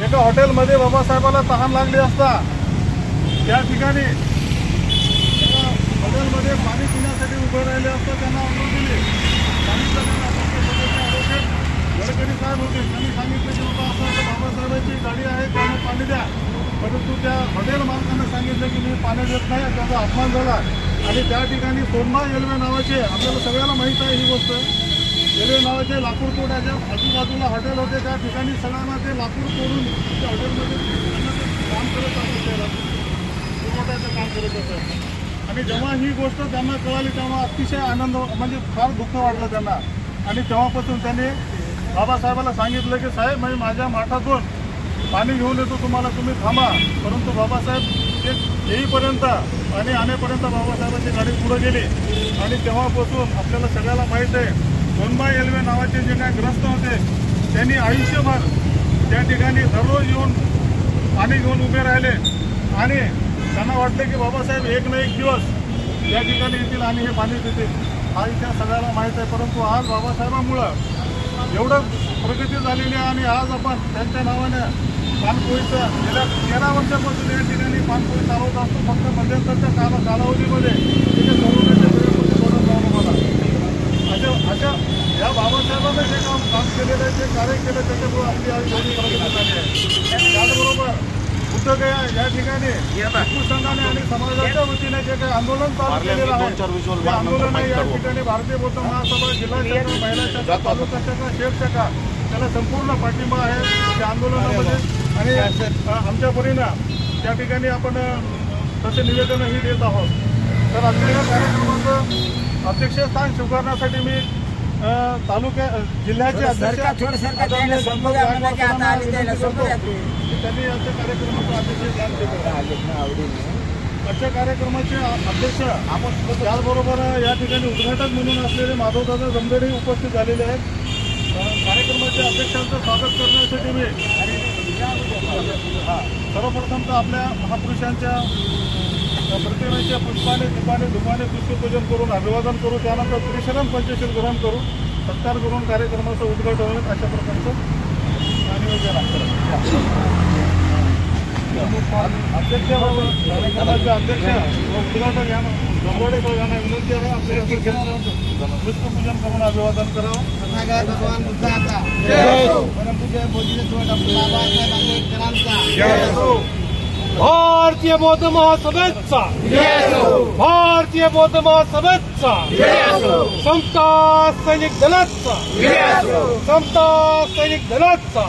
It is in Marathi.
एका हॉटेलमध्ये बाबासाहेबाला तहान लागली असता त्या ठिकाणी एका हॉटेलमध्ये पाणी पिण्यासाठी उभे राहिले असता त्यांना अनुमती दिली. गडकरी साहेब होते, त्यांनी सांगितलं की बाबा असं बाबासाहेबांची गाडी आहे त्यांना पाणी द्या. परंतु त्या हॉटेल मालकानं सांगितलं की मी पाणी देत नाही, त्याचा अपमान झाला. आणि त्या ठिकाणी सोनमा रेल्वे नावाचे, आपल्याला सगळ्याला माहीत आहे ही गोष्ट, रेल्वे नावाचे लाकूड तोडायच्या आजूबाजूला हॉटेल होते, त्या ठिकाणी सगळ्यांना ते लाकूड तोडून त्या हॉटेलमध्ये काम करत असत, पुरवठ्याचं काम करत असत. आणि जेव्हा ही गोष्ट त्यांना कळाली तेव्हा अतिशय आनंद, म्हणजे फार दुःख वाटलं त्यांना. आणि तेव्हापासून त्यांनी बाबासाहेबाला सांगितलं की साहेब मी माझ्या माठातून पाणी घेऊन येतो तुम्हाला, तुम्ही थांबा. परंतु बाबासाहेब ते येईपर्यंत आणि आणेपर्यंत बाबासाहेबांची गाडी पुढे गेली. आणि तेव्हापासून आपल्याला सगळ्याला माहीत आहे सोनबाई रेल्वे नावाचे जे काही ग्रस्त होते त्यांनी आयुष्यभर त्या ठिकाणी दररोज येऊन पाणी घेऊन उभे राहिले. आणि त्यांना वाटलं की बाबासाहेब एक ना एक दिवस या ठिकाणी येतील आणि हे पाणी देतील. हा इतिहास सगळ्याला माहीत आहे. परंतु आज बाबासाहेबांमुळं एवढं प्रगती झालेली आहे. आणि आज आपण त्यांच्या नावाने पानपोईचं गेल्या 13 वर्षापासून या ठिकाणी पानपोई चालवत असतो. फक्त मध्यंतरच्या कालावधीमध्ये तिथे कोरोनाच्या वेळेमध्ये बरं जाऊन मला अशा या बाबासाहेबांना जे काम केलेलं आहे, जे कार्य केलं त्याच्यामुळे आपली आज एवढी प्रगती झाली आहे. त्याचबरोबर बुद्धगया या ठिकाणी हिंदू संघाने आणि समाजाच्या वतीने जे काही आंदोलन चालू केलेलं आहे ते आंदोलन आहे या ठिकाणी भारतीय बौद्ध महासभा, जिल्हा शाखा, महिला शाखा, तालुका शाखा, शहर शाखा त्याला संपूर्ण पाठिंबा आहे त्या आंदोलनामध्ये. आणि आमच्या परीनं त्या ठिकाणी आपण तसे निवेदनही देत आहोत. तर आजच्या या कार्यक्रमाचं अध्यक्षस्थान स्वीकारण्यासाठी मी जिल्ह्याचे अध्यक्ष त्यांनी आजच्या कार्यक्रमाचं अध्यक्षस्थान आजच्या कार्यक्रमाचे अध्यक्ष त्याचबरोबर या ठिकाणी उद्घाटक म्हणून असलेले माधवदादा जमदेडे उपस्थित झालेले आहेत. कार्यक्रमाच्या अध्यक्षांचं स्वागत करण्यासाठी मी सर्वप्रथम तर आपल्या महापुरुषांच्या प्रतिमेच्या पुष्पाने दीपाने पुष्पपूजन करून अभिवादन करू, त्यानंतर त्रिशरण पंचशील ग्रहण करू, सत्कार करून कार्यक्रमाचं उद्घाटन होईल अशा प्रकारचं नियोजन आहे. अध्यक्ष कार्यक्रमाचे अध्यक्ष व उद्घाटक यांना जमदेडे यांना विनंती आहे आपल्या पुष्पपूजन करून अभिवादन करावं. भगवान बुद्धाचा परमपूज्य बोधिसत्व डॉक्टर बाबासाहेब आंबेडकरांचा भारतीय बौद्ध महासभेचा भारतीय बौद्ध महासभेचा समता सैनिक दलाचा समता सैनिक दलाचा